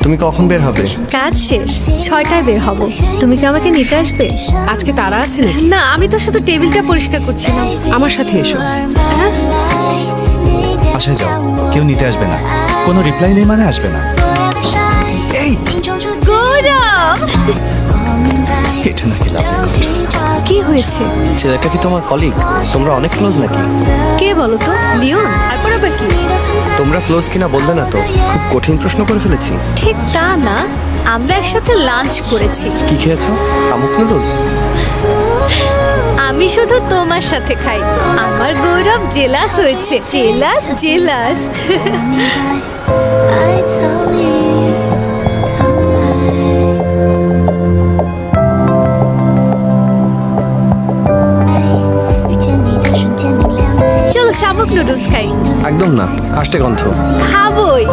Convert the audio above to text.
তুমি কখন বের হবে? কাজ শেষ 6টায় বের হব। তুমি কি আমাকে নিতে আসবে? আজকে তারা আছে নাকি? না, আমি তো শুধু টেবিলটা পরিষ্কার করছিলাম। আমার সাথে এসো। হ্যাঁ, বাসায় যাও, কেউ নিতে আসবে না। কোনো রিপ্লাই নেই মানে আসবে না। এই গৌরব, এটা নাকি লাভলি কন্ট্রাস্ট। কি হয়েছে? ছেলেটা কি তোমার কলিগ? তোমরা অনেক ক্লোজ নাকি? কে বলো তো? লিওন? তারপর আবার কি? তোমরা ক্লোজ কিনা বলবে না তো? খুব কঠিন প্রশ্ন করে ফেলেছি। ঠিক তা না, আমরা একসাথে লাঞ্চ করেছি। কি খেয়েছো? শামুক নুডলস? আমি শুধু তোমার সাথে খাই। আমার গৌরব জেলাস হয়েছে। Jealous jealous. চলো শামুক নুডলস খাই। একদম না, আষ্টে গন্ধ। খাবোই।